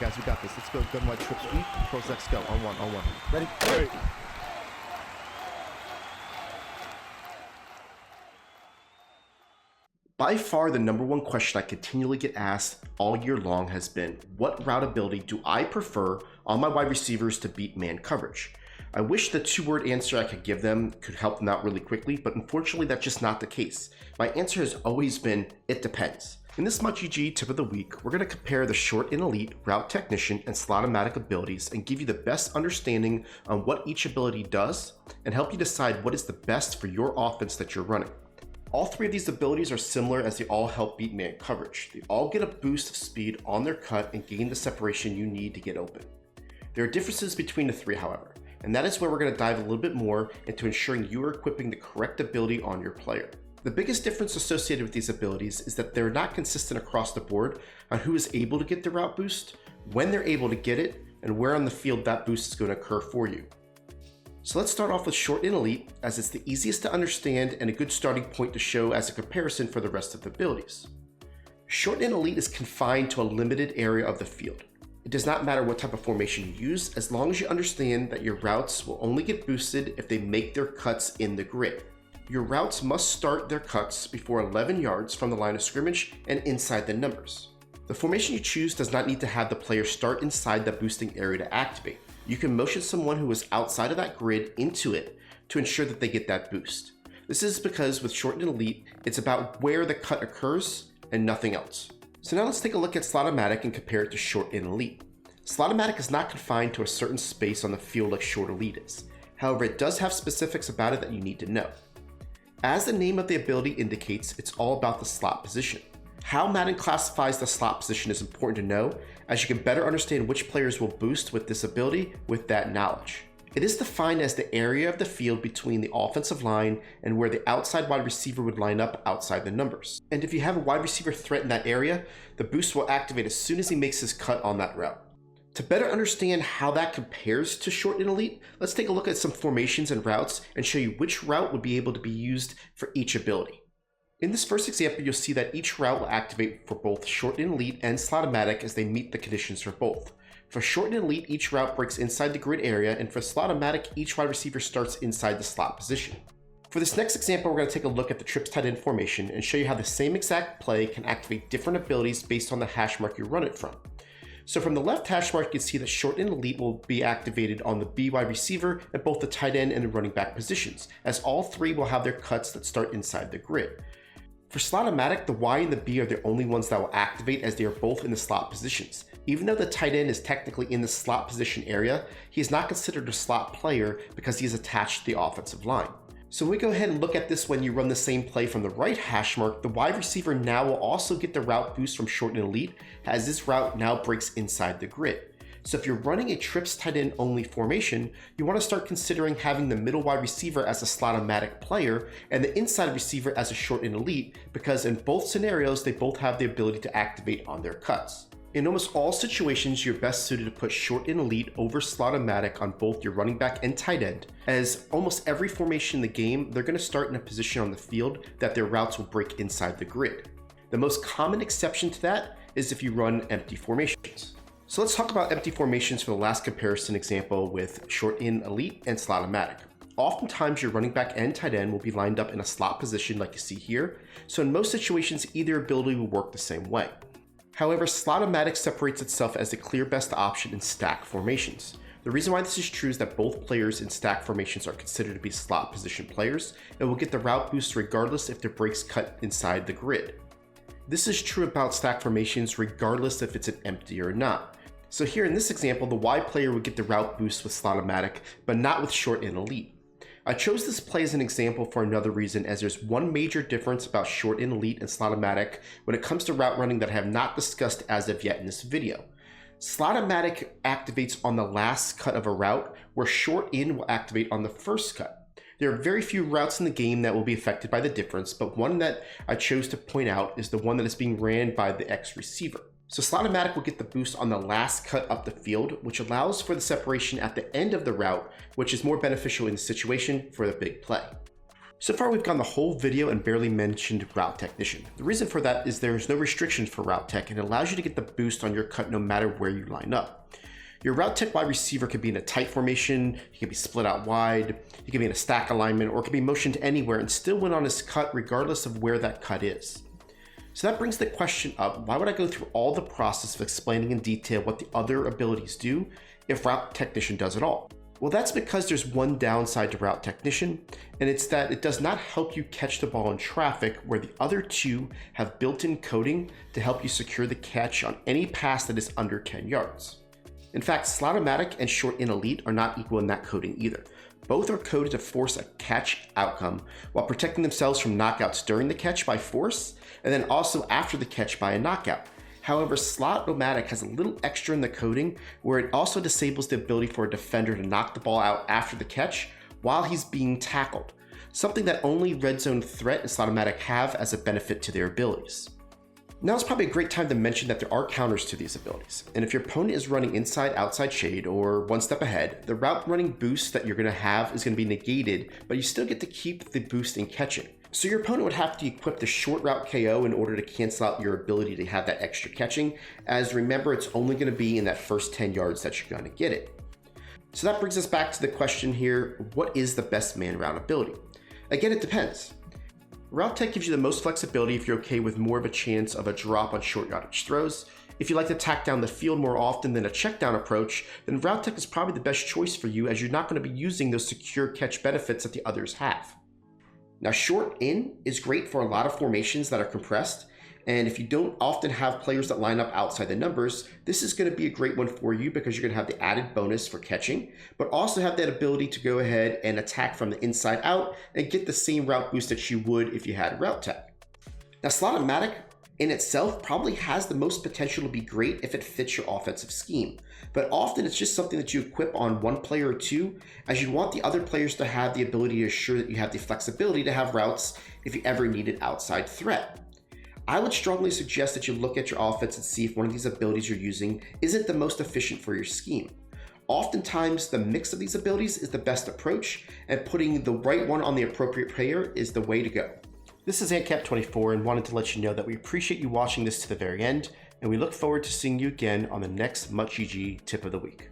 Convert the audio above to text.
guys, we got this. Let's go. Gun wide trip sweep. Pros X go. On one. Ready? Ready. By far, the number one question I continually get asked all year long has been, what route ability do I prefer on my wide receivers to beat man coverage? I wish the two-word answer I could give them could help them out really quickly, but unfortunately that's just not the case. My answer has always been, it depends. In this HuddleGG tip of the week, we're going to compare the short and elite, route technician, and Slot-O Matic abilities and give you the best understanding on what each ability does and help you decide what is the best for your offense that you're running. All three of these abilities are similar as they all help beat man coverage. They all get a boost of speed on their cut and gain the separation you need to get open. There are differences between the three, however, and that is where we're going to dive a little bit more into ensuring you are equipping the correct ability on your player. The biggest difference associated with these abilities is that they're not consistent across the board on who is able to get the route boost, when they're able to get it, and where on the field that boost is going to occur for you. So let's start off with short and elite, as it's the easiest to understand and a good starting point to show as a comparison for the rest of the abilities. Short and elite is confined to a limited area of the field. It does not matter what type of formation you use, as long as you understand that your routes will only get boosted if they make their cuts in the grid. Your routes must start their cuts before 11 yards from the line of scrimmage and inside the numbers. The formation you choose does not need to have the player start inside the boosting area to activate. You can motion someone who is outside of that grid into it to ensure that they get that boost. This is because with short and elite, it's about where the cut occurs and nothing else. So now let's take a look at Slot-O Matic and compare it to short and elite. Slot-O Matic is not confined to a certain space on the field like short elite is. However, it does have specifics about it that you need to know. As the name of the ability indicates, it's all about the slot position. How Madden classifies the slot position is important to know, as you can better understand which players will boost with this ability with that knowledge. It is defined as the area of the field between the offensive line and where the outside wide receiver would line up outside the numbers. And if you have a wide receiver threat in that area, the boost will activate as soon as he makes his cut on that route. To better understand how that compares to short and elite, let's take a look at some formations and routes and show you which route would be able to be used for each ability. In this first example, you'll see that each route will activate for both short and elite and Slot-O Matic as they meet the conditions for both. For short and elite, each route breaks inside the grid area, and for Slot-O Matic, each wide receiver starts inside the slot position. For this next example, we're going to take a look at the trips tight end formation and show you how the same exact play can activate different abilities based on the hash mark you run it from. So from the left hash mark, you can see that short and elite will be activated on the B wide receiver at both the tight end and the running back positions, as all three will have their cuts that start inside the grid. For Slot-O Matic, the Y and the B are the only ones that will activate as they are both in the slot positions. Even though the tight end is technically in the slot position area, he is not considered a slot player because he is attached to the offensive line. So when we go ahead and look at this when you run the same play from the right hash mark, the wide receiver now will also get the route boost from short and elite, as this route now breaks inside the grid. So if you're running a trips tight end only formation, you want to start considering having the middle wide receiver as a Slot-O Matic player and the inside receiver as a short and elite, because in both scenarios, they both have the ability to activate on their cuts. In almost all situations, you're best suited to put short and elite over Slot-O Matic on both your running back and tight end, as almost every formation in the game, they're going to start in a position on the field that their routes will break inside the grid. The most common exception to that is if you run empty formations. So let's talk about empty formations for the last comparison example with short and elite and Slot-O Matic. Oftentimes your running back and tight end will be lined up in a slot position like you see here, so in most situations either ability will work the same way. However, Slot-O Matic separates itself as the clear best option in stack formations. The reason why this is true is that both players in stack formations are considered to be slot position players and will get the route boost regardless if their breaks cut inside the grid. This is true about stack formations regardless if it's an empty or not. So here in this example, the Y player would get the route boost with Slot-O Matic, but not with short and elite. I chose this play as an example for another reason, as there's one major difference about short and elite and Slot-O Matic when it comes to route running that I have not discussed as of yet in this video. Slot-O Matic activates on the last cut of a route, where short in will activate on the first cut. There are very few routes in the game that will be affected by the difference, but one that I chose to point out is the one that is being ran by the X receiver. So Slot-O Matic will get the boost on the last cut up the field, which allows for the separation at the end of the route, which is more beneficial in the situation for the big play. So far we've gone the whole video and barely mentioned Route Technician. The reason for that is there's no restrictions for Route Tech and it allows you to get the boost on your cut no matter where you line up. Your Route Tech wide receiver could be in a tight formation, he could be split out wide, he could be in a stack alignment, or it could be motioned anywhere and still win on his cut regardless of where that cut is. So that brings the question up, why would I go through all the process of explaining in detail what the other abilities do if Route Technician does it all? Well, that's because there's one downside to Route Technician, and it's that it does not help you catch the ball in traffic where the other two have built-in coding to help you secure the catch on any pass that is under 10 yards. In fact, Slot-O Matic and Short in Elite are not equal in that coding either. Both are coded to force a catch outcome while protecting themselves from knockouts during the catch by force, and then also after the catch by a knockout. However, Slot-O Matic has a little extra in the coding where it also disables the ability for a defender to knock the ball out after the catch while he's being tackled, something that only Red Zone Threat and Slot-O Matic have as a benefit to their abilities. Now is probably a great time to mention that there are counters to these abilities, and if your opponent is running inside-outside shade or one step ahead, the route running boost that you're going to have is going to be negated, but you still get to keep the boost in catching. So your opponent would have to equip the short route KO in order to cancel out your ability to have that extra catching, as remember it's only going to be in that first 10 yards that you're going to get it. So that brings us back to the question here, what is the best man route ability? Again, it depends. Route Tech gives you the most flexibility if you're okay with more of a chance of a drop on short yardage throws. If you like to tack down the field more often than a check down approach, then Route Tech is probably the best choice for you as you're not going to be using those secure catch benefits that the others have. Now, short in is great for a lot of formations that are compressed, and if you don't often have players that line up outside the numbers, this is going to be a great one for you because you're going to have the added bonus for catching, but also have that ability to go ahead and attack from the inside out and get the same route boost that you would if you had Route Tech. Now, Slot-O Matic in itself probably has the most potential to be great if it fits your offensive scheme, but often it's just something that you equip on one player or two, as you want the other players to have the ability to assure that you have the flexibility to have routes if you ever need an outside threat. I would strongly suggest that you look at your offense and see if one of these abilities you're using isn't the most efficient for your scheme. Oftentimes, the mix of these abilities is the best approach, and putting the right one on the appropriate player is the way to go. This is AntCap24 and wanted to let you know that we appreciate you watching this to the very end, and we look forward to seeing you again on the next HuddleGG tip of the week.